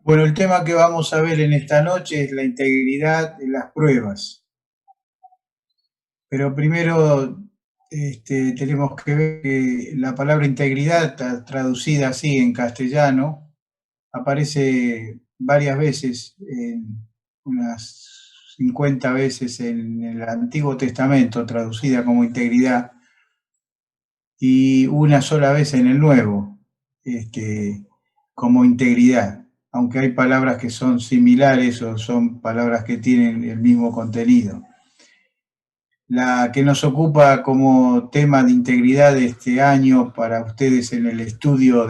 Bueno, el tema que vamos a ver en esta noche es la integridad de las pruebas. Pero primero tenemos que ver que la palabra integridad, traducida así en castellano, aparece varias veces, unas 50 veces en el Antiguo Testamento, traducida como integridad, y una sola vez en el Nuevo, como integridad, aunque hay palabras que son similares o son palabras que tienen el mismo contenido. La que nos ocupa como tema de integridad de este año para ustedes en el estudio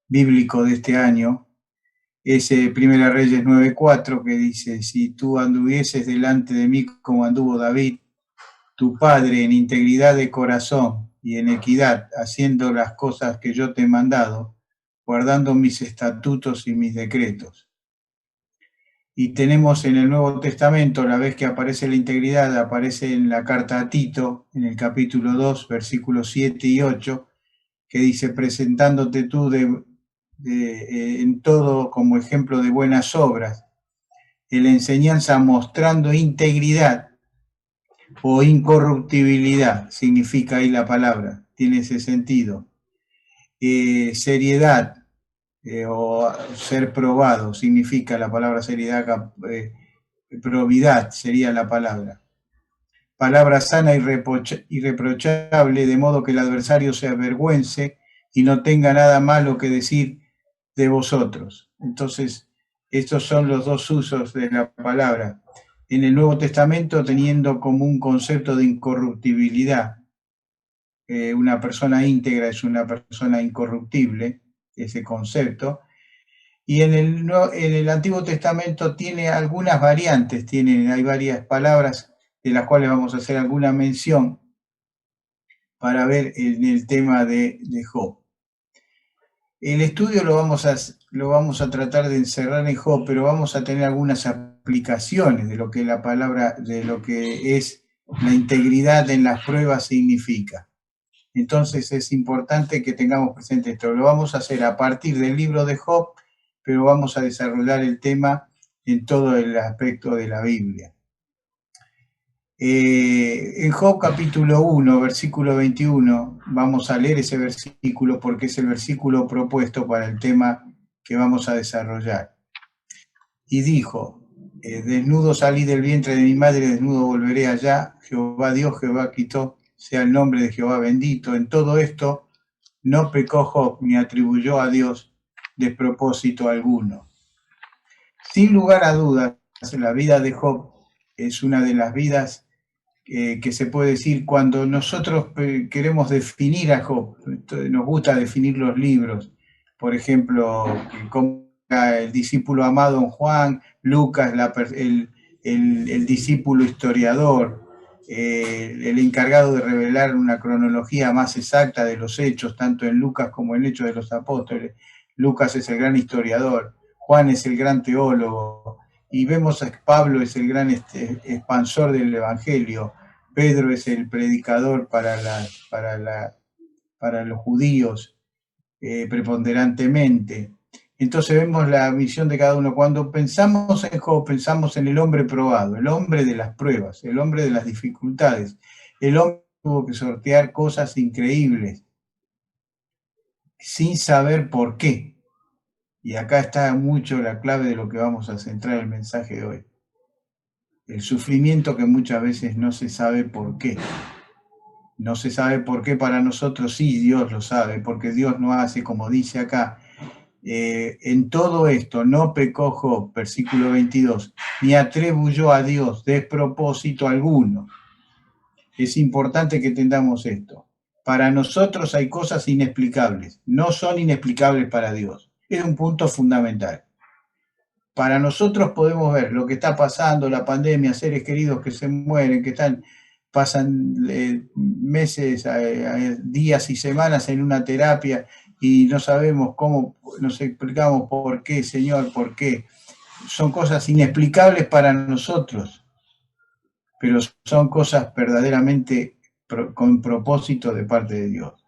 bíblico de este año es Primera Reyes 9:4, que dice: si tú anduvieses delante de mí como anduvo David, tu padre, en integridad de corazón y en equidad, haciendo las cosas que yo te he mandado, guardando mis estatutos y mis decretos. Y tenemos en el Nuevo Testamento, la vez que aparece la integridad, aparece en la carta a Tito, en el capítulo 2, versículos 7 y 8, que dice: presentándote tú en todo como ejemplo de buenas obras, en la enseñanza mostrando integridad o incorruptibilidad, significa ahí la palabra, tiene ese sentido. Seriedad o ser probado, significa la palabra seriedad, probidad sería la palabra. Palabra sana y irreprochable, de modo que el adversario se avergüence y no tenga nada malo que decir de vosotros. Entonces, estos son los dos usos de la palabra. En el Nuevo Testamento, teniendo como un concepto de incorruptibilidad, una persona íntegra es una persona incorruptible, ese concepto. Y en el Antiguo Testamento tiene algunas variantes, hay varias palabras de las cuales vamos a hacer alguna mención para ver en el tema de Job. El estudio lo vamos a tratar de encerrar en Job, pero vamos a tener algunas aplicaciones de lo que de lo que es la integridad en las pruebas significa. Entonces es importante que tengamos presente esto. Lo vamos a hacer a partir del libro de Job, pero vamos a desarrollar el tema en todo el aspecto de la Biblia. En Job capítulo 1, versículo 21, vamos a leer ese versículo porque es el versículo propuesto para el tema que vamos a desarrollar. Y dijo: desnudo salí del vientre de mi madre, desnudo volveré allá. Jehová dio, Jehová quitó, sea el nombre de Jehová bendito. En todo esto no pecó Job, ni atribuyó a Dios despropósito alguno. Sin lugar a dudas, la vida de Job es una de las vidas que se puede decir, cuando nosotros queremos definir a Job, nos gusta definir los libros, por ejemplo, como el discípulo amado en Juan, Lucas, el discípulo historiador, el encargado de revelar una cronología más exacta de los hechos, tanto en Lucas como en Hechos de los Apóstoles. Lucas es el gran historiador, Juan es el gran teólogo, y vemos a Pablo es el gran expansor del Evangelio, Pedro es el predicador para los judíos preponderantemente. Entonces vemos la misión de cada uno. Cuando pensamos en Job, pensamos en el hombre probado, el hombre de las pruebas, el hombre de las dificultades, el hombre que tuvo que sortear cosas increíbles sin saber por qué. Y acá está mucho la clave de lo que vamos a centrar el mensaje de hoy. El sufrimiento que muchas veces no se sabe por qué. No se sabe por qué para nosotros, sí, Dios lo sabe, porque Dios no hace, como dice acá, en todo esto no pecó Job, versículo 22, ni atribuyó a Dios despropósito alguno. Es importante que entendamos esto. Para nosotros hay cosas inexplicables, no son inexplicables para Dios. Es un punto fundamental. Para nosotros podemos ver lo que está pasando, la pandemia, seres queridos que se mueren, que pasan meses, días y semanas en una terapia y no sabemos cómo, nos explicamos por qué, Señor, por qué. Son cosas inexplicables para nosotros, pero son cosas verdaderamente con propósito de parte de Dios.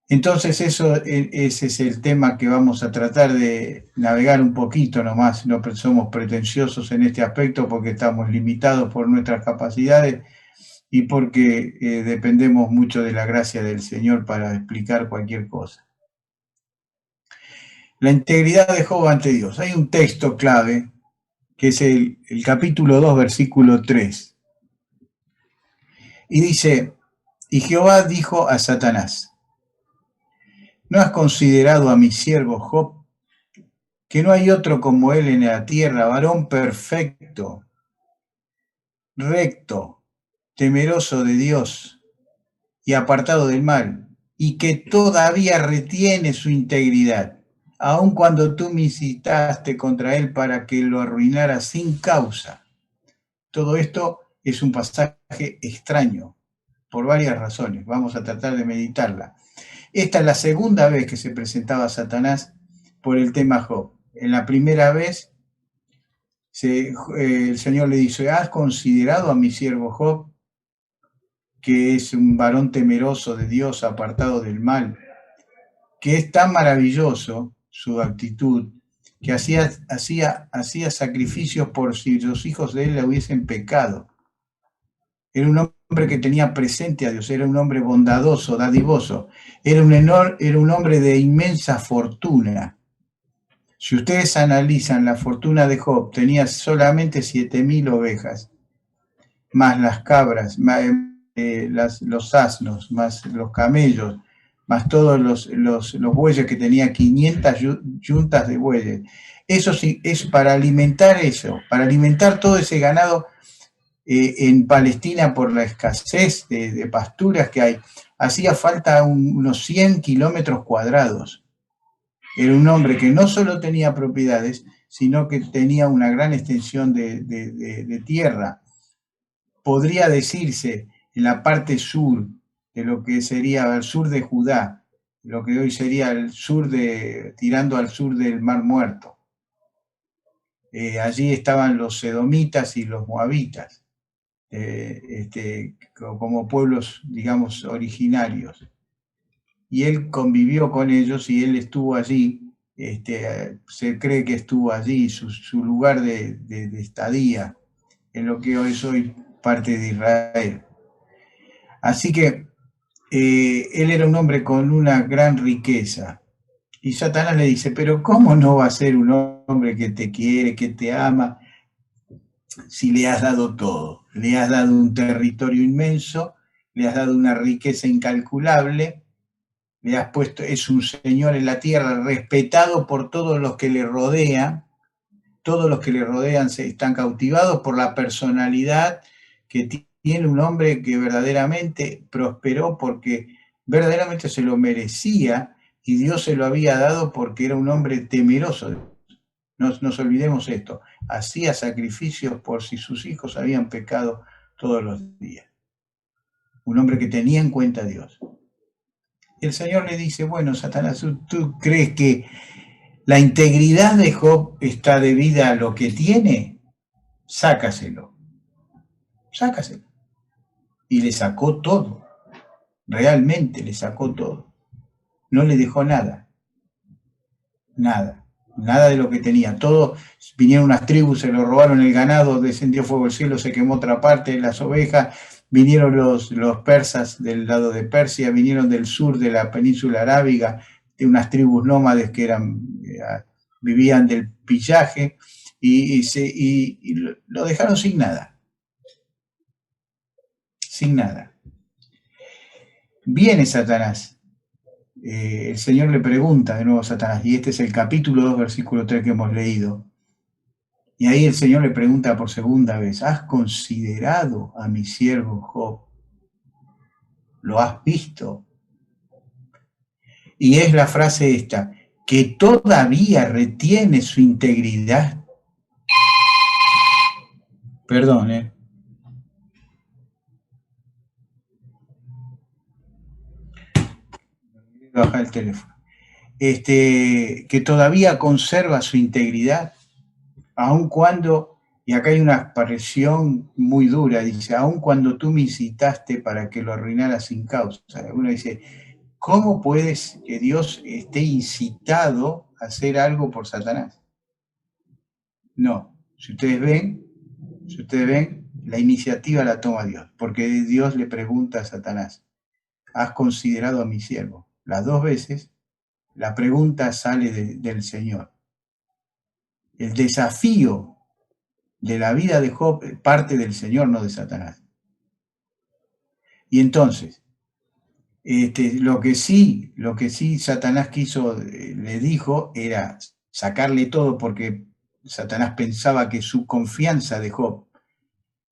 Entonces ese es el tema que vamos a tratar de navegar un poquito nomás. No somos pretenciosos en este aspecto porque estamos limitados por nuestras capacidades y porque dependemos mucho de la gracia del Señor para explicar cualquier cosa. La integridad de Job ante Dios. Hay un texto clave que es el capítulo 2, versículo 3. Y dice, y Jehová dijo a Satanás, ¿no has considerado a mi siervo Job, que no hay otro como él en la tierra, varón perfecto, recto, temeroso de Dios y apartado del mal, y que todavía retiene su integridad, aun cuando tú me incitaste contra él para que lo arruinara sin causa? Todo esto es un pasaje extraño, por varias razones. Vamos a tratar de meditarla. Esta es la segunda vez que se presentaba Satanás por el tema Job. En la primera vez, el Señor le dice, ¿has considerado a mi siervo Job, que es un varón temeroso de Dios, apartado del mal, que es tan maravilloso su actitud, que hacía sacrificios por si los hijos de él le hubiesen pecado? Era un hombre que tenía presente a Dios, era un hombre bondadoso, dadivoso, era un hombre de inmensa fortuna. Si ustedes analizan la fortuna de Job, tenía solamente 7.000 ovejas, más las cabras, más, los asnos, más los camellos, más todos los bueyes, que tenía 500 yuntas de bueyes. Eso sí, es para alimentar eso, para alimentar todo ese ganado. En Palestina, por la escasez de pasturas que hay, hacía falta unos 100 kilómetros cuadrados. Era un hombre que no solo tenía propiedades, sino que tenía una gran extensión de tierra. Podría decirse en la parte sur, de lo que sería el sur de Judá, lo que hoy sería el sur tirando al sur del Mar Muerto. Allí estaban los edomitas y los moabitas. Como pueblos, digamos, originarios. Y él convivió con ellos y él estuvo allí, se cree que estuvo allí, su lugar de estadía, en lo que hoy soy parte de Israel. Así que él era un hombre con una gran riqueza. Y Satanás le dice, pero ¿cómo no va a ser un hombre que te quiere, que te ama, si le has dado todo? Le has dado un territorio inmenso, le has dado una riqueza incalculable, le has puesto, es un señor en la tierra, respetado por todos los que le rodean. Todos los que le rodean se están cautivados por la personalidad que tiene un hombre que verdaderamente prosperó porque verdaderamente se lo merecía y Dios se lo había dado porque era un hombre temeroso. No nos olvidemos esto, hacía sacrificios por si sus hijos habían pecado todos los días. Un hombre que tenía en cuenta a Dios. Y el Señor le dice, bueno, Satanás, ¿tú crees que la integridad de Job está debida a lo que tiene? Sácaselo. Y le sacó todo. Realmente le sacó todo. No le dejó nada. Nada de lo que tenía. Todo, vinieron unas tribus, se lo robaron el ganado, descendió fuego del cielo, se quemó otra parte, las ovejas, vinieron los persas del lado de Persia, vinieron del sur de la península arábiga, de unas tribus nómades que vivían del pillaje, y lo dejaron sin nada. Sin nada. Viene Satanás. El Señor le pregunta de nuevo a Satanás, y este es el capítulo 2, versículo 3 que hemos leído. Y ahí el Señor le pregunta por segunda vez, ¿has considerado a mi siervo Job? ¿Lo has visto? Y es la frase esta, que todavía retiene su integridad. Perdón, bajar el teléfono. Que todavía conserva su integridad, aun cuando, y acá hay una expresión muy dura, dice, aun cuando tú me incitaste para que lo arruinara sin causa. Uno dice, ¿cómo puede que Dios esté incitado a hacer algo por Satanás? No, si ustedes ven, la iniciativa la toma Dios, porque Dios le pregunta a Satanás, ¿has considerado a mi siervo? Las dos veces la pregunta sale del Señor. El desafío de la vida de Job parte del Señor, no de Satanás. Y entonces, lo que sí Satanás le dijo era sacarle todo, porque Satanás pensaba que su confianza de Job,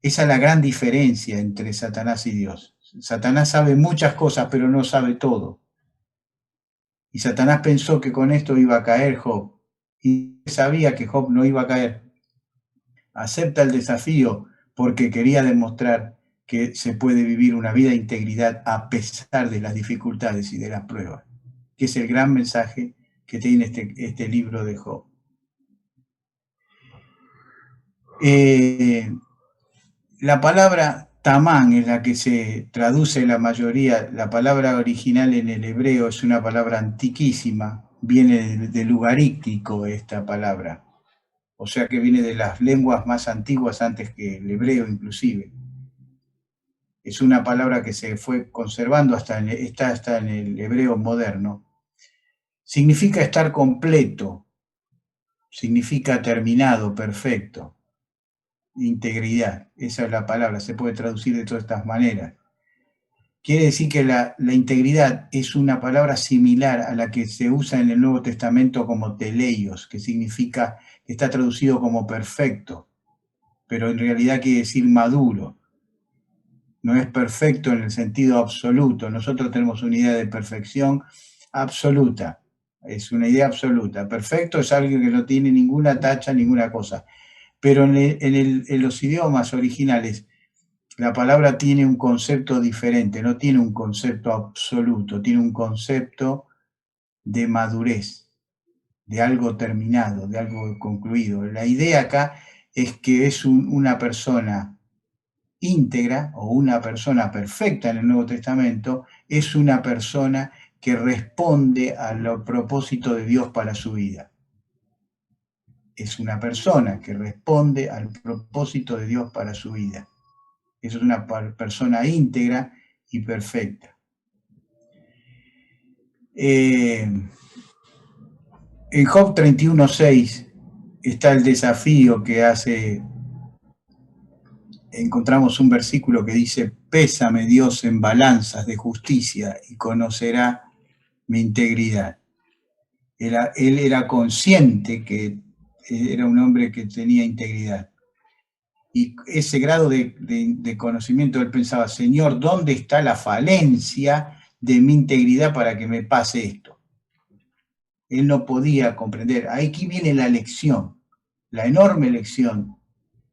esa es la gran diferencia entre Satanás y Dios. Satanás sabe muchas cosas, pero no sabe todo. Y Satanás pensó que con esto iba a caer Job. Y sabía que Job no iba a caer. Acepta el desafío porque quería demostrar que se puede vivir una vida de integridad a pesar de las dificultades y de las pruebas, que es el gran mensaje que tiene este libro de Job. La palabra tamán es la que se traduce la mayoría. La palabra original en el hebreo es una palabra antiquísima, viene del ugarítico esta palabra, o sea que viene de las lenguas más antiguas antes que el hebreo inclusive. Es una palabra que se fue conservando está hasta en el hebreo moderno. Significa estar completo, significa terminado, perfecto. Integridad, esa es la palabra, se puede traducir de todas estas maneras. Quiere decir que la integridad es una palabra similar a la que se usa en el Nuevo Testamento como teleios, que significa, que está traducido como perfecto, pero en realidad quiere decir maduro. No es perfecto en el sentido absoluto. Nosotros tenemos una idea de perfección absoluta. Es una idea absoluta. Perfecto es alguien que no tiene ninguna tacha, ninguna cosa. Pero en los idiomas originales, la palabra tiene un concepto diferente, no tiene un concepto absoluto, tiene un concepto de madurez, de algo terminado, de algo concluido. La idea acá es que es una persona íntegra o una persona perfecta en el Nuevo Testamento, es una persona que responde al propósito de Dios para su vida. Es una persona que responde al propósito de Dios para su vida. Es una persona íntegra y perfecta. En Job 31:6 está el desafío que hace. Encontramos un versículo que dice: pésame Dios en balanzas de justicia y conocerá mi integridad. Él era consciente que era un hombre que tenía integridad. Y ese grado de conocimiento, él pensaba: Señor, ¿dónde está la falencia de mi integridad para que me pase esto? Él no podía comprender. Aquí viene la lección, la enorme lección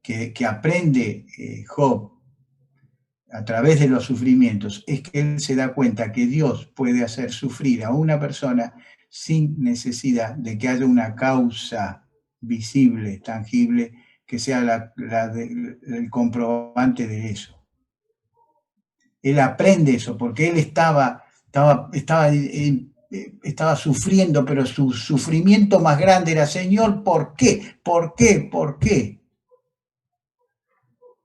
que aprende Job a través de los sufrimientos, es que él se da cuenta que Dios puede hacer sufrir a una persona sin necesidad de que haya una causa visible, tangible, que sea el comprobante de eso. Él aprende eso porque él estaba sufriendo, pero su sufrimiento más grande era: Señor, ¿por qué? ¿Por qué? ¿Por qué?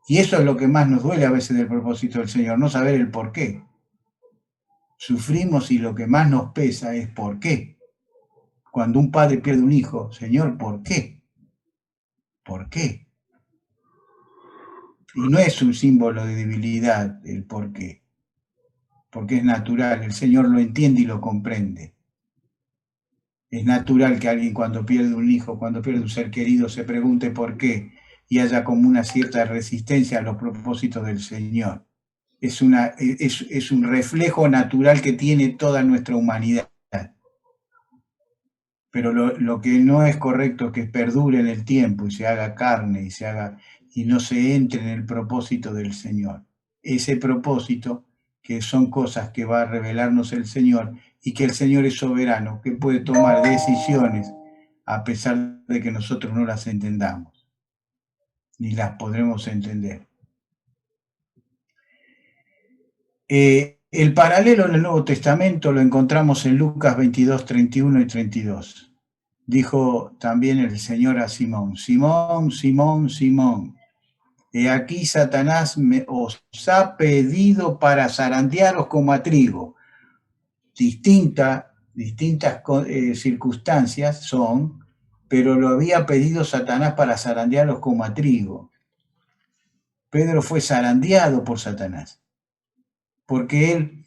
Y eso es lo que más nos duele a veces del propósito del Señor, no saber el por qué. Sufrimos y lo que más nos pesa es por qué. Cuando un padre pierde un hijo, Señor, ¿por qué? ¿Por qué? Y no es un símbolo de debilidad el por qué, porque es natural, el Señor lo entiende y lo comprende. Es natural que alguien cuando pierde un hijo, cuando pierde un ser querido, se pregunte por qué y haya como una cierta resistencia a los propósitos del Señor. Es un reflejo natural que tiene toda nuestra humanidad. Pero lo que no es correcto es que perdure en el tiempo y se haga carne y no se entre en el propósito del Señor. Ese propósito, que son cosas que va a revelarnos el Señor, y que el Señor es soberano, que puede tomar decisiones a pesar de que nosotros no las entendamos, ni las podremos entender. El paralelo en el Nuevo Testamento lo encontramos en Lucas 22, 31 y 32. Dijo también el Señor a Simón: Simón, Simón, Simón, he aquí Satanás os ha pedido para zarandearos como a trigo. Distintas circunstancias son, pero lo había pedido Satanás para zarandearos como a trigo. Pedro fue zarandeado por Satanás, porque él,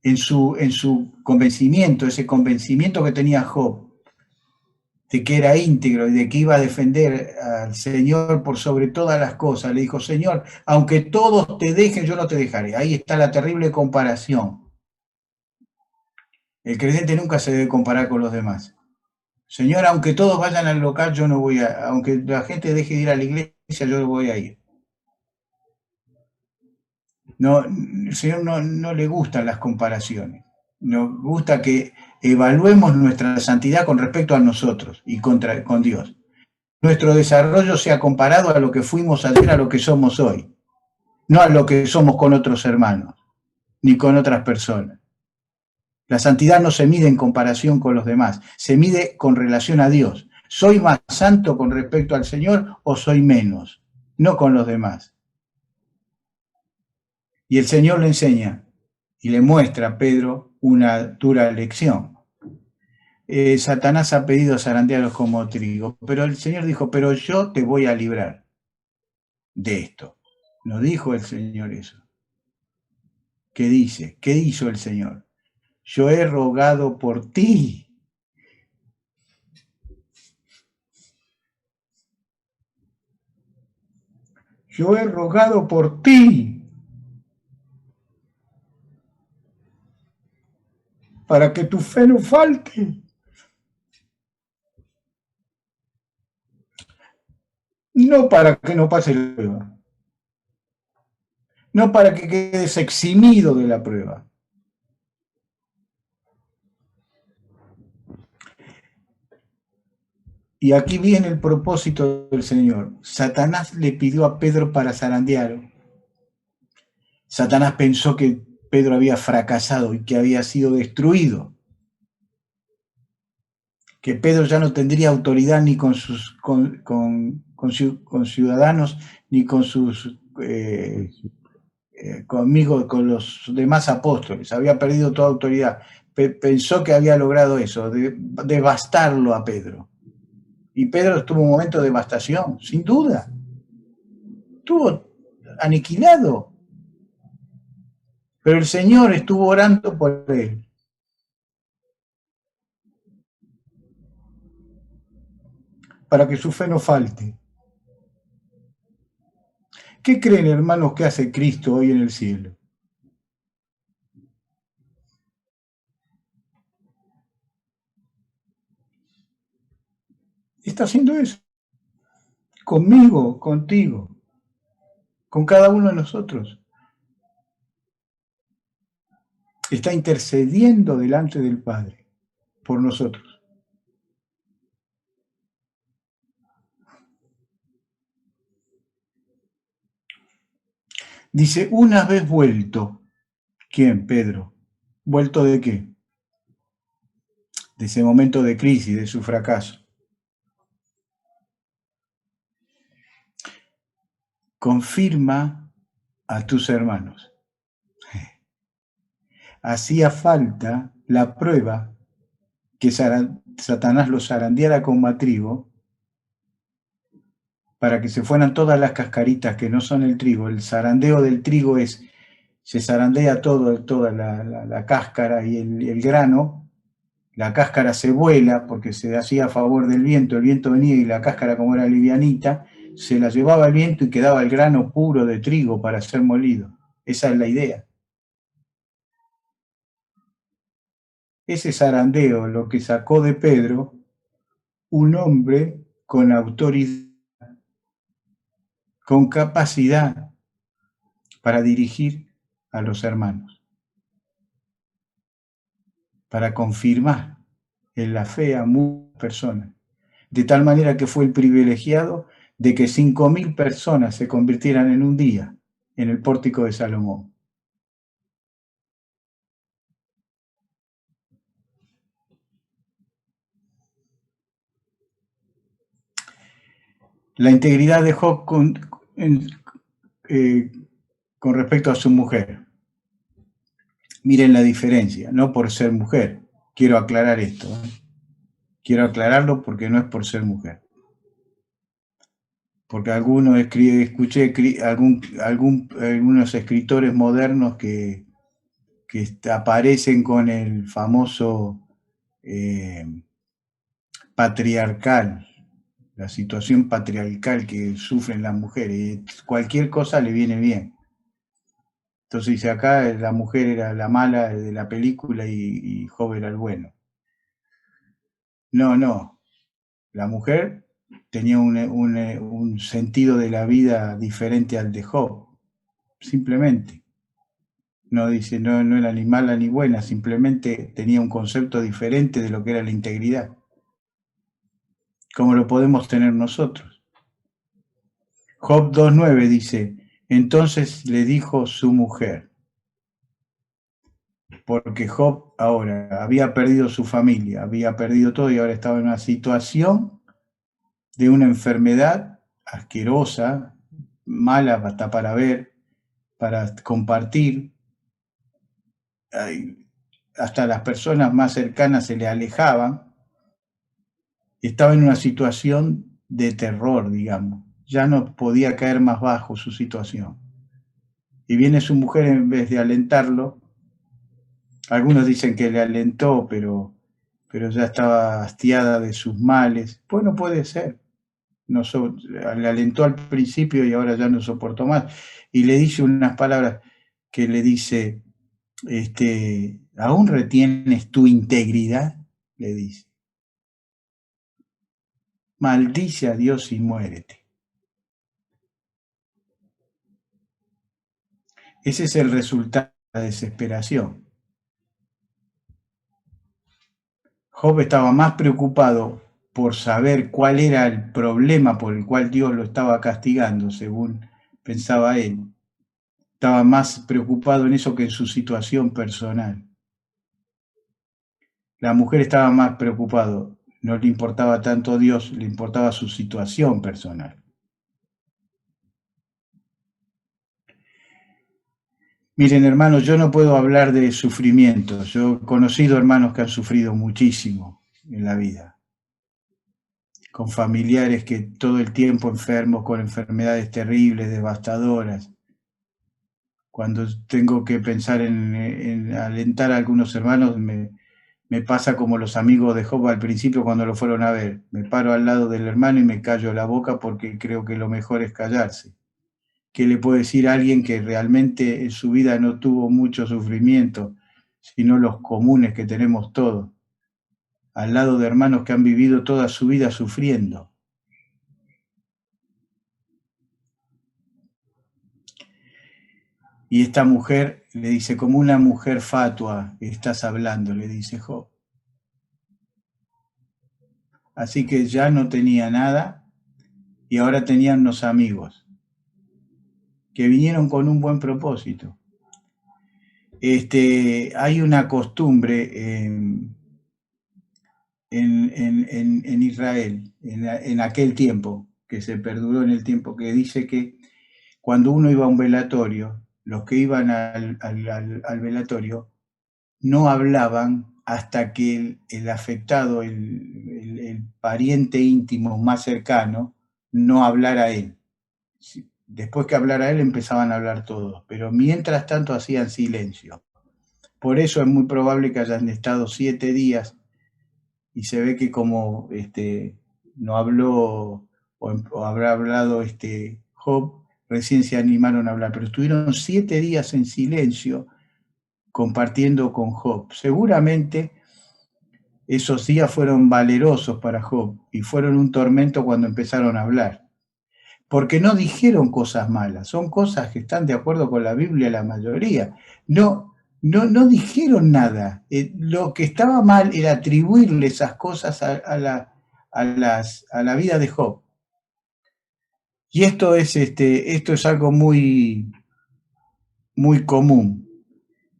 en su convencimiento, ese convencimiento que tenía Job, de que era íntegro y de que iba a defender al Señor por sobre todas las cosas, le dijo: Señor, aunque todos te dejen, yo no te dejaré. Ahí está la terrible comparación. El creyente nunca se debe comparar con los demás. Señor, aunque todos vayan al local, yo no voy a, aunque la gente deje de ir a la iglesia, yo voy a ir. No, el Señor no le gustan las comparaciones. Nos gusta que evaluemos nuestra santidad con respecto a nosotros y con Dios. Nuestro desarrollo sea comparado a lo que fuimos ayer, a lo que somos hoy, no a lo que somos con otros hermanos, ni con otras personas. La santidad no se mide en comparación con los demás, se mide con relación a Dios. ¿Soy más santo con respecto al Señor o soy menos? No con los demás. Y el Señor le enseña y le muestra a Pedro una dura lección. Satanás ha pedido zarandearos como trigo, pero el Señor dijo: pero yo te voy a librar de esto. No dijo el Señor eso. ¿Qué dice? ¿Qué hizo el Señor? Yo he rogado por ti. Yo he rogado por ti para que tu fe no falte. No para que no pase la prueba. No para que quedes eximido de la prueba. Y aquí viene el propósito del Señor. Satanás le pidió a Pedro para zarandearlo. Satanás pensó que Pedro había fracasado y que había sido destruido. Que Pedro ya no tendría autoridad ni con sus ciudadanos, ni con sus conmigo, con los demás apóstoles. Había perdido toda autoridad. Pensó que había logrado eso, devastarlo a Pedro. Y Pedro tuvo un momento de devastación, sin duda. Estuvo aniquilado. Pero el Señor estuvo orando por él. Para que su fe no falte. ¿Qué creen, hermanos, que hace Cristo hoy en el cielo? Está haciendo eso. Conmigo, contigo, con cada uno de nosotros. Está intercediendo delante del Padre por nosotros. Dice: una vez vuelto. ¿Quién? Pedro. ¿Vuelto de qué? De ese momento de crisis, de su fracaso. Confirma a tus hermanos. Hacía falta la prueba que Satanás los zarandeara como a trigo, para que se fueran todas las cascaritas que no son el trigo. El zarandeo del trigo es, se zarandea toda la cáscara y el grano. La cáscara se vuela porque se hacía a favor del viento. El viento venía y la cáscara, como era livianita, se la llevaba el viento y quedaba el grano puro de trigo para ser molido. Esa es la idea. Ese zarandeo lo que sacó de Pedro un hombre con autoridad, con capacidad para dirigir a los hermanos, para confirmar en la fe a muchas personas, de tal manera que fue el privilegiado de que 5.000 personas se convirtieran en un día en el pórtico de Salomón. la integridad de Job con respecto a su mujer. Miren la diferencia, no por ser mujer. Quiero aclarar esto. Quiero aclararlo porque no es por ser mujer. Porque escuché algunos escritores modernos que aparecen con el famoso patriarcal, la situación patriarcal que sufren las mujeres. Y cualquier cosa le viene bien. Entonces dice acá, la mujer era la mala de la película y Job era el bueno. No. La mujer tenía un sentido de la vida diferente al de Job, simplemente. No dice, no era ni mala ni buena, simplemente tenía un concepto diferente de lo que era la integridad, como lo podemos tener nosotros. Job 2:9 dice, entonces le dijo su mujer, porque Job ahora había perdido su familia, había perdido todo y ahora estaba en una situación de una enfermedad asquerosa, mala hasta para ver, para compartir. Hasta las personas más cercanas se le alejaban. Estaba en una situación de terror, digamos. Ya no podía caer más bajo su situación. Y viene su mujer en vez de alentarlo. Algunos dicen que le alentó, pero ya estaba hastiada de sus males. Bueno, puede ser. Le alentó al principio y ahora ya no soportó más. Y le dice unas palabras que le dice, ¿aún retienes tu integridad? Le dice. Maldice a Dios y muérete. Ese es el resultado de la desesperación. Job estaba más preocupado por saber cuál era el problema por el cual Dios lo estaba castigando, según pensaba él. Estaba más preocupado en eso que en su situación personal. La mujer estaba más preocupado, no le importaba tanto Dios, le importaba su situación personal. Miren, hermanos, yo no puedo hablar de sufrimiento. Yo he conocido hermanos que han sufrido muchísimo en la vida, con familiares que todo el tiempo enfermos, con enfermedades terribles, devastadoras. Cuando tengo que pensar en alentar a algunos hermanos, me pasa como los amigos de Job al principio cuando lo fueron a ver. Me paro al lado del hermano y me callo la boca porque creo que lo mejor es callarse. ¿Qué le puedo decir a alguien que realmente en su vida no tuvo mucho sufrimiento, sino los comunes que tenemos todos, al lado de hermanos que han vivido toda su vida sufriendo? Y esta mujer le dice, como una mujer fatua estás hablando, le dice Job. Así que ya no tenía nada y ahora tenían unos amigos que vinieron con un buen propósito. Hay una costumbre en Israel, en aquel tiempo, que se perduró en el tiempo, que dice que cuando uno iba a un velatorio, los que iban al velatorio no hablaban hasta que el afectado, el pariente íntimo más cercano, no hablara él. Después que hablara él empezaban a hablar todos, pero mientras tanto hacían silencio. Por eso es muy probable que hayan estado 7 días y se ve que como no habló o habrá hablado Job, recién se animaron a hablar, pero estuvieron 7 días en silencio compartiendo con Job. Seguramente esos días fueron valerosos para Job y fueron un tormento cuando empezaron a hablar, porque no dijeron cosas malas, son cosas que están de acuerdo con la Biblia la mayoría. No dijeron nada. Lo que estaba mal era atribuirle esas cosas a la vida de Job. Y esto es algo muy, muy común,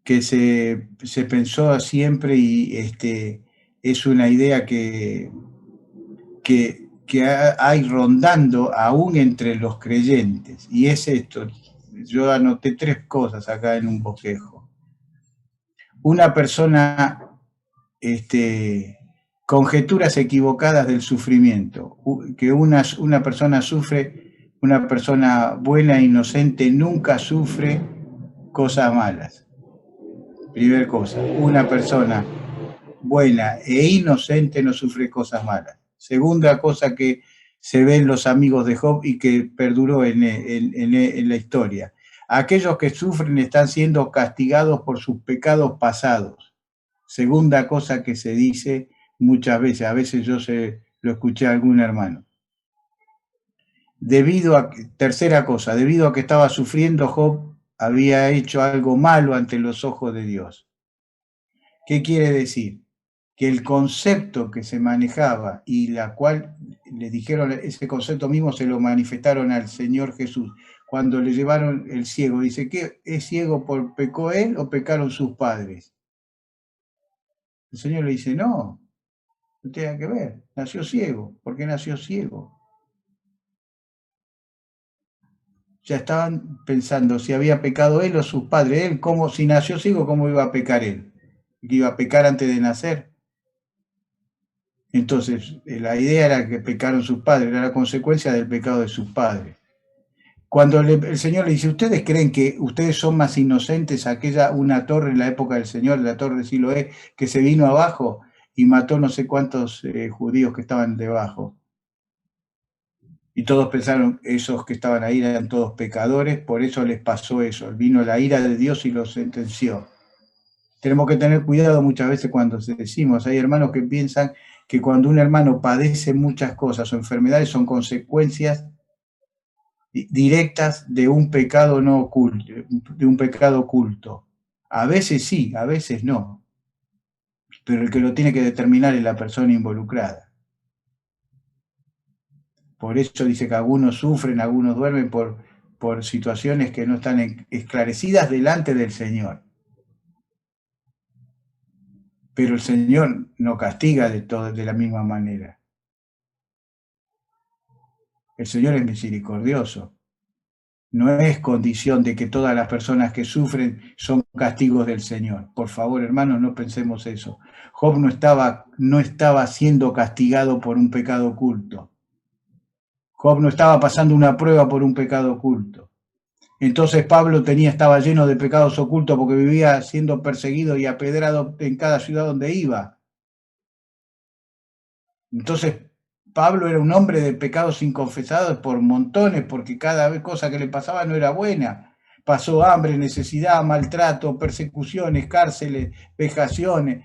que se pensó siempre y es una idea que que hay rondando aún entre los creyentes, y es esto. Yo anoté 3 cosas acá en un bosquejo. Una persona, conjeturas equivocadas del sufrimiento, que una persona sufre, una persona buena e inocente nunca sufre cosas malas. Primera cosa, una persona buena e inocente no sufre cosas malas. Segunda cosa que se ve en los amigos de Job y que perduró en la historia. Aquellos que sufren están siendo castigados por sus pecados pasados. Segunda cosa que se dice muchas veces, a veces yo lo escuché a algún hermano. Tercera cosa, debido a que estaba sufriendo, Job había hecho algo malo ante los ojos de Dios. ¿Qué quiere decir? Que el concepto que se manejaba y la cual le dijeron, ese concepto mismo se lo manifestaron al Señor Jesús cuando le llevaron el ciego. Dice, ¿qué es ciego por pecó él o pecaron sus padres? El Señor le dice, no tiene que ver, nació ciego. ¿Por qué nació ciego? Ya estaban pensando si había pecado él o sus padres. Él, como si nació ciego, ¿cómo iba a pecar él? ¿Que iba a pecar antes de nacer? Entonces, la idea era que pecaron sus padres, era la consecuencia del pecado de sus padres. Cuando el Señor le dice, ¿ustedes creen que ustedes son más inocentes? Una torre en la época del Señor, la torre de Siloé, que se vino abajo y mató no sé cuántos judíos que estaban debajo. Y todos pensaron, esos que estaban ahí eran todos pecadores, por eso les pasó eso. Vino la ira de Dios y los sentenció. Tenemos que tener cuidado muchas veces cuando decimos, hay hermanos que piensan que cuando un hermano padece muchas cosas o enfermedades son consecuencias directas de un pecado no oculto, de un pecado oculto. A veces sí, a veces no. Pero el que lo tiene que determinar es la persona involucrada. Por eso dice que algunos sufren, algunos duermen por situaciones que no están esclarecidas delante del Señor. Pero el Señor no castiga de la misma manera. El Señor es misericordioso. No es condición de que todas las personas que sufren son castigos del Señor. Por favor, hermanos, no pensemos eso. Job no estaba siendo castigado por un pecado oculto. Job no estaba pasando una prueba por un pecado oculto. Entonces Pablo estaba lleno de pecados ocultos porque vivía siendo perseguido y apedrado en cada ciudad donde iba. Entonces Pablo era un hombre de pecados inconfesados por montones, porque cada cosa que le pasaba no era buena. Pasó hambre, necesidad, maltrato, persecuciones, cárceles, vejaciones.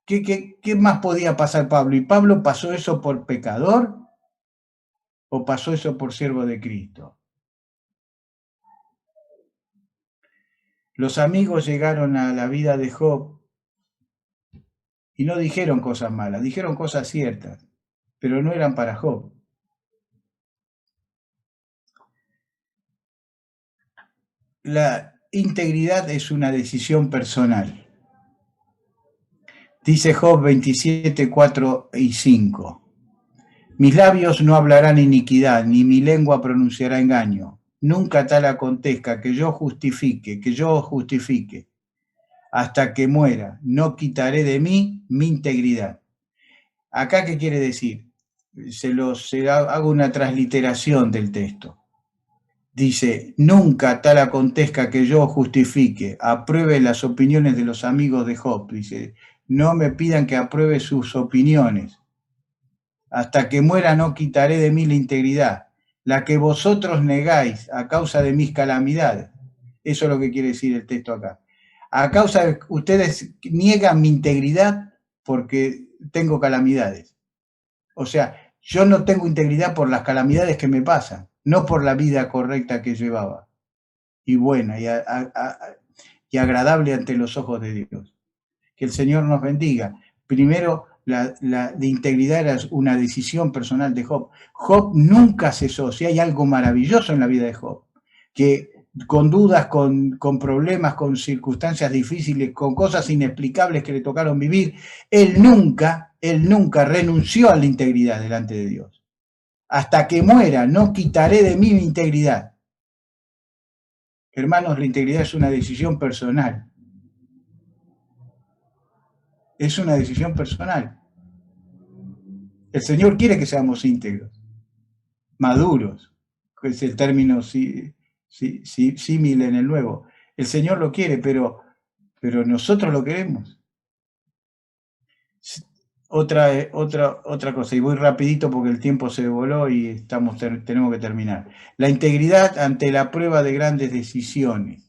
¿Qué más podía pasar Pablo? ¿Y Pablo pasó eso por pecador o pasó eso por siervo de Cristo? Los amigos llegaron a la vida de Job y no dijeron cosas malas, dijeron cosas ciertas, pero no eran para Job. La integridad es una decisión personal. Dice Job 27, 4 y 5. Mis labios no hablarán iniquidad, ni mi lengua pronunciará engaño. Nunca tal acontezca que yo justifique. Hasta que muera, no quitaré de mí mi integridad. ¿Acá qué quiere decir? Hago una transliteración del texto. Dice, nunca tal acontezca que yo justifique, apruebe las opiniones de los amigos de Job. Dice, no me pidan que apruebe sus opiniones. Hasta que muera no quitaré de mí la integridad, la que vosotros negáis a causa de mis calamidades. Eso es lo que quiere decir el texto acá. A causa de ustedes niegan mi integridad porque tengo calamidades. O sea, yo no tengo integridad por las calamidades que me pasan, no por la vida correcta que llevaba y buena y agradable ante los ojos de Dios. Que el Señor nos bendiga. Primero, la integridad era una decisión personal de Job. Job nunca cesó. Si hay algo maravilloso en la vida de Job, que con dudas, con problemas, con circunstancias difíciles, con cosas inexplicables que le tocaron vivir, él nunca renunció a la integridad delante de Dios. Hasta que muera, no quitaré de mí mi integridad. Hermanos, la integridad es una decisión personal. Es una decisión personal. El Señor quiere que seamos íntegros, maduros, que es el término símil en el Nuevo. El Señor lo quiere, pero nosotros lo queremos. Otra cosa, y voy rapidito porque el tiempo se voló y tenemos que terminar. La integridad ante la prueba de grandes decisiones.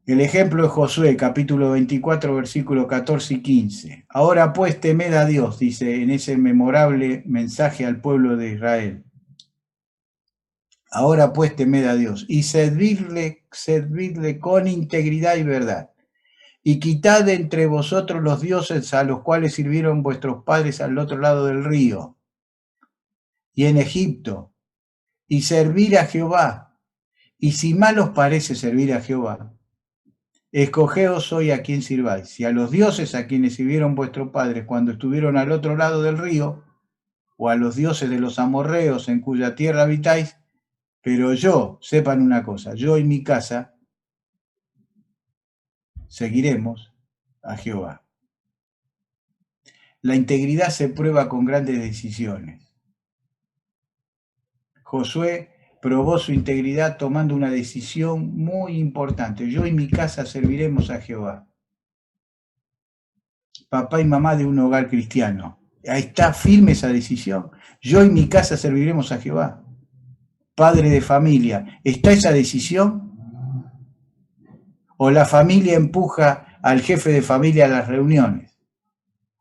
El ejemplo de Josué, capítulo 24, versículos 14 y 15. Ahora pues temed a Dios, dice en ese memorable mensaje al pueblo de Israel. Ahora pues temed a Dios y servirle con integridad y verdad. Y quitad de entre vosotros los dioses a los cuales sirvieron vuestros padres al otro lado del río y en Egipto, y servir a Jehová. Y si mal os parece servir a Jehová, escogeos hoy a quién sirváis, y a los dioses a quienes sirvieron vuestros padres cuando estuvieron al otro lado del río, o a los dioses de los amorreos en cuya tierra habitáis, pero yo, sepan una cosa, yo y mi casa seguiremos a Jehová. La integridad se prueba con grandes decisiones. Josué probó su integridad tomando una decisión muy importante. Yo y mi casa serviremos a Jehová. Papá y mamá de un hogar cristiano. Ahí está firme esa decisión. Yo y mi casa serviremos a Jehová. Padre de familia, ¿está esa decisión? ¿O la familia empuja al jefe de familia a las reuniones?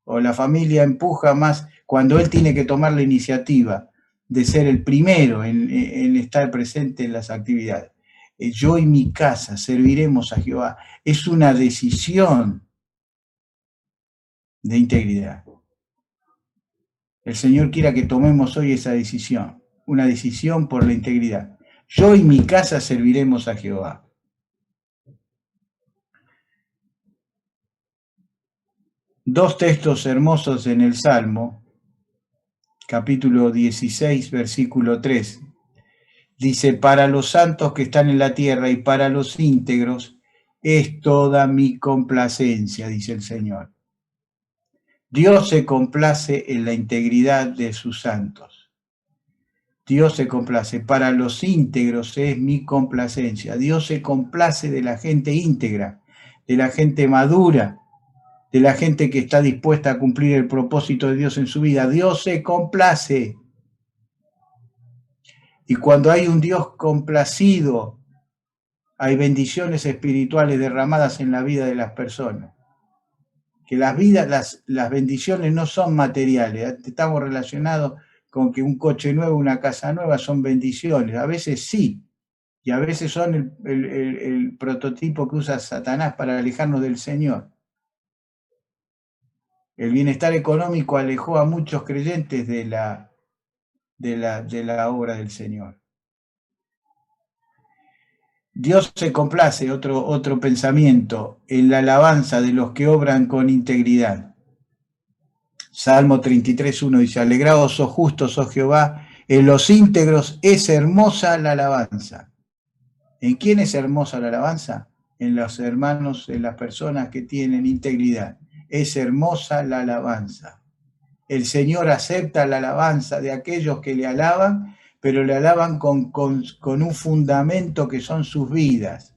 ¿O la familia empuja más cuando él tiene que tomar la iniciativa de ser el primero en estar presente en las actividades? Yo y mi casa serviremos a Jehová. Es una decisión de integridad. El Señor quiera que tomemos hoy esa decisión, una decisión por la integridad. Yo y mi casa serviremos a Jehová. Dos textos hermosos en el Salmo, capítulo 16, versículo 3. Dice, para los santos que están en la tierra y para los íntegros es toda mi complacencia, dice el Señor. Dios se complace en la integridad de sus santos. Dios se complace. Para los íntegros es mi complacencia. Dios se complace de la gente íntegra, de la gente madura, de la gente que está dispuesta a cumplir el propósito de Dios en su vida. Dios se complace. Y cuando hay un Dios complacido, hay bendiciones espirituales derramadas en la vida de las personas. Que las bendiciones no son materiales. Estamos relacionados con que un coche nuevo, una casa nueva son bendiciones. A veces sí, y a veces son el prototipo que usa Satanás para alejarnos del Señor. El bienestar económico alejó a muchos creyentes de la obra del Señor. Dios se complace, otro pensamiento, en la alabanza de los que obran con integridad. Salmo 33:1 dice, alegraos, oh justos, oh Jehová, en los íntegros es hermosa la alabanza. ¿En quién es hermosa la alabanza? En los hermanos, en las personas que tienen integridad. Es hermosa la alabanza. El Señor acepta la alabanza de aquellos que le alaban, pero le alaban con un fundamento que son sus vidas.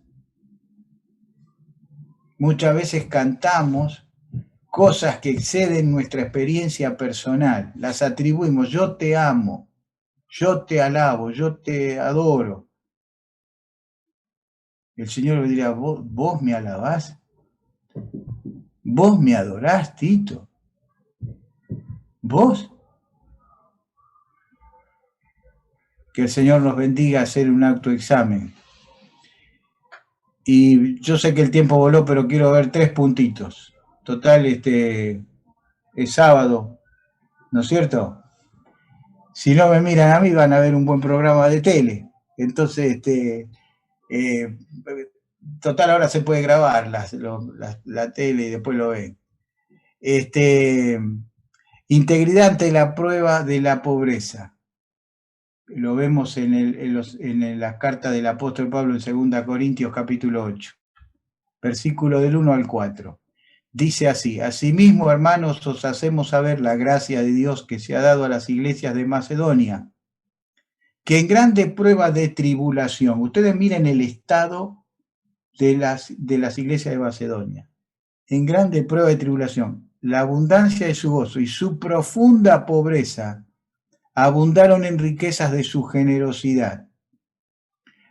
Muchas veces cantamos cosas que exceden nuestra experiencia personal, las atribuimos, yo te amo, yo te alabo, yo te adoro. El Señor le dirá, vos me alabás, vos me adorás, Tito, vos. Que el Señor nos bendiga a hacer un autoexamen. Y yo sé que el tiempo voló, pero quiero ver 3 puntitos. Total, es sábado, ¿no es cierto? Si no me miran a mí, van a ver un buen programa de tele. Entonces, total, ahora se puede grabar la tele y después lo ven. Integridad ante la prueba de la pobreza. Lo vemos en la carta del apóstol Pablo en 2 Corintios capítulo 8, versículo del 1 al 4. Dice así: asimismo, hermanos, os hacemos saber la gracia de Dios que se ha dado a las iglesias de Macedonia, que en grande prueba de tribulación, ustedes miren el estado de las iglesias de Macedonia, en grande prueba de tribulación, la abundancia de su gozo y su profunda pobreza abundaron en riquezas de su generosidad.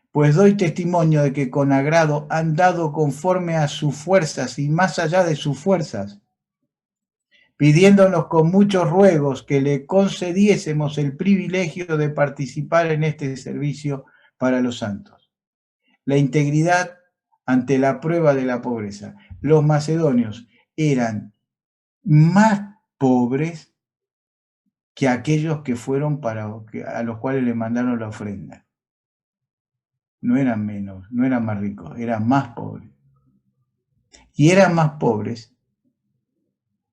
Pues doy testimonio de que con agrado han dado conforme a sus fuerzas y más allá de sus fuerzas, pidiéndonos con muchos ruegos que le concediésemos el privilegio de participar en este servicio para los santos. La integridad ante la prueba de la pobreza. Los macedonios eran más pobres que aquellos que fueron a los cuales le mandaron la ofrenda. No eran menos, no eran más ricos, eran más pobres. Y eran más pobres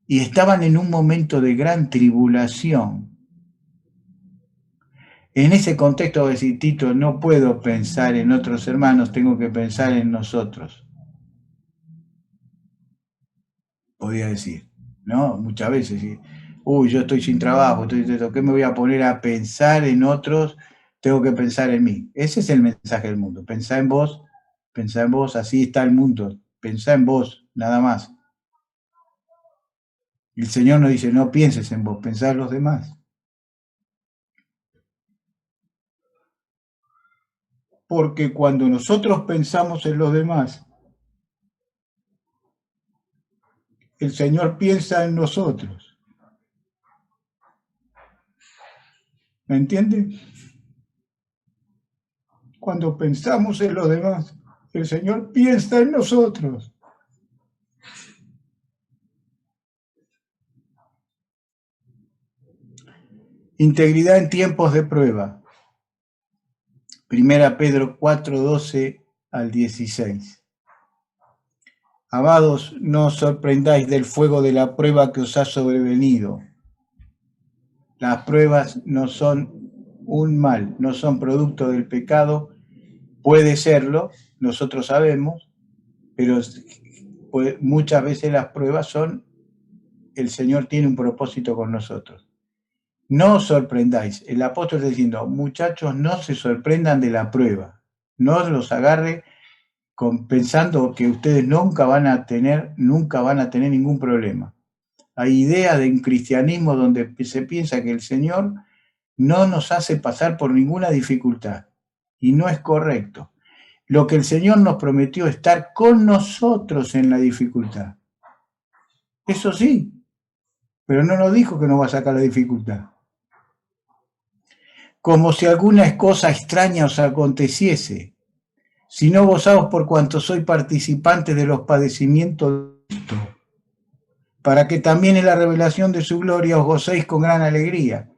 y estaban en un momento de gran tribulación. En ese contexto, voy a decir, Tito, no puedo pensar en otros hermanos, tengo que pensar en nosotros. Podría decir, ¿no? Muchas veces, yo estoy sin trabajo, ¿qué me voy a poner a pensar en otros? Tengo que pensar en mí. Ese es el mensaje del mundo. Pensá en vos, así está el mundo. Pensá en vos, nada más. El Señor nos dice, no pienses en vos, pensá en los demás. Porque cuando nosotros pensamos en los demás, el Señor piensa en nosotros. ¿Me entiende? Cuando pensamos en los demás, el Señor piensa en nosotros. Integridad en tiempos de prueba. 1 Pedro 4, 12 al 16. Amados, no os sorprendáis del fuego de la prueba que os ha sobrevenido. Las pruebas no son un mal, no son producto del pecado. Puede serlo, nosotros sabemos, pero muchas veces las pruebas son, el Señor tiene un propósito con nosotros. No os sorprendáis. El apóstol está diciendo, muchachos, no se sorprendan de la prueba. No los agarre pensando que ustedes nunca van a tener ningún problema. Hay ideas de un cristianismo donde se piensa que el Señor no nos hace pasar por ninguna dificultad. Y no es correcto. Lo que el Señor nos prometió es estar con nosotros en la dificultad. Eso sí, pero no nos dijo que nos va a sacar la dificultad. Como si alguna cosa extraña os aconteciese, si no gozaos por cuanto soy participante de los padecimientos de Cristo, para que también en la revelación de su gloria os gocéis con gran alegría.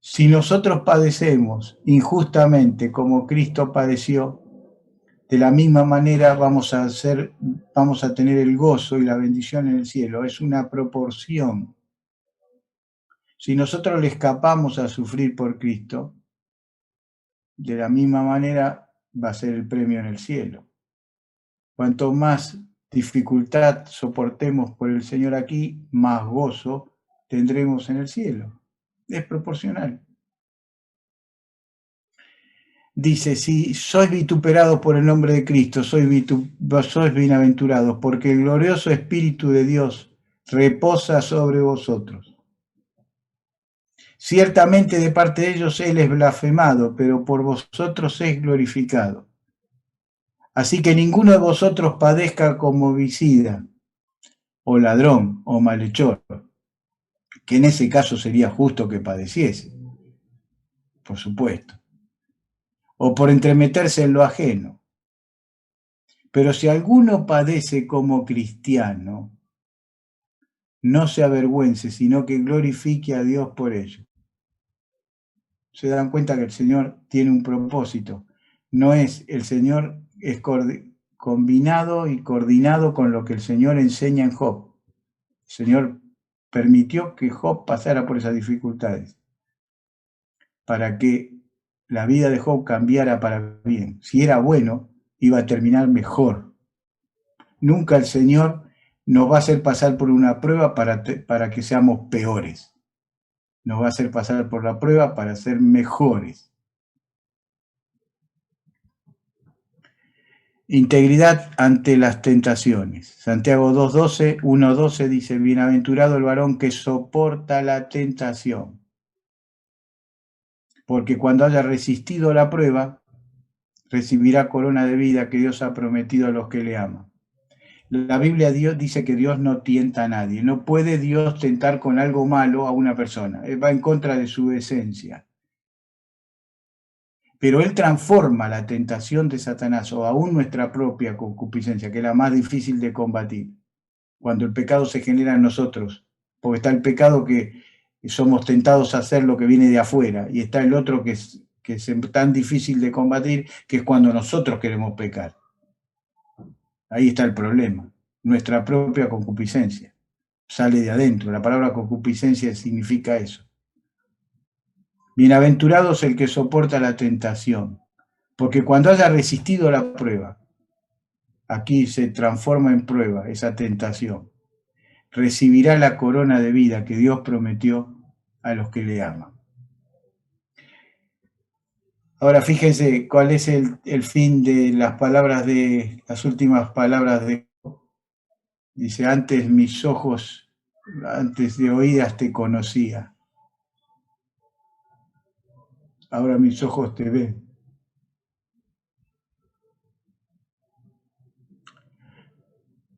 Si nosotros padecemos injustamente como Cristo padeció, de la misma manera vamos a tener el gozo y la bendición en el cielo. Es una proporción. Si nosotros le escapamos a sufrir por Cristo, de la misma manera va a ser el premio en el cielo. Cuanto más dificultad soportemos por el Señor aquí, más gozo tendremos en el cielo. Es proporcional. Dice, si sois vituperados por el nombre de Cristo, sois bienaventurados, porque el glorioso Espíritu de Dios reposa sobre vosotros. Ciertamente de parte de ellos Él es blasfemado, pero por vosotros es glorificado. Así que ninguno de vosotros padezca como homicida, o ladrón, o malhechor, que en ese caso sería justo que padeciese, por supuesto, o por entremeterse en lo ajeno. Pero si alguno padece como cristiano, no se avergüence, sino que glorifique a Dios por ello. se dan cuenta que el Señor tiene un propósito. No es, el Señor es combinado y coordinado con lo que el Señor enseña en Job. El Señor permitió que Job pasara por esas dificultades para que la vida de Job cambiara para bien. Si era bueno, iba a terminar mejor. Nunca el Señor nos va a hacer pasar por una prueba para que seamos peores. Nos va a hacer pasar por la prueba para ser mejores. Integridad ante las tentaciones. Santiago 2:12, 1:12 dice, bienaventurado el varón que soporta la tentación, porque cuando haya resistido la prueba, recibirá corona de vida que Dios ha prometido a los que le aman. La Biblia dice que Dios no tienta a nadie. No puede Dios tentar con algo malo a una persona. Va en contra de su esencia. Pero Él transforma la tentación de Satanás o aún nuestra propia concupiscencia, que es la más difícil de combatir, cuando el pecado se genera en nosotros. Porque está el pecado que somos tentados a hacer lo que viene de afuera, y está el otro que es tan difícil de combatir, que es cuando nosotros queremos pecar. Ahí está el problema, nuestra propia concupiscencia. Sale de adentro, la palabra concupiscencia significa eso. Bienaventurado es el que soporta la tentación, porque cuando haya resistido la prueba, aquí se transforma en prueba esa tentación, recibirá la corona de vida que Dios prometió a los que le aman. Ahora fíjense cuál es el fin de las palabras las últimas palabras de Job. Dice, antes mis ojos, antes de oídas te conocía. Ahora mis ojos te ven.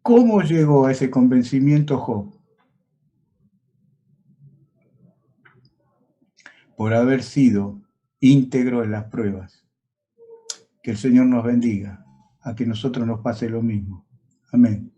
¿Cómo llegó a ese convencimiento Job? Por haber sido íntegro en las pruebas. Que el Señor nos bendiga, a que nosotros nos pase lo mismo. Amén.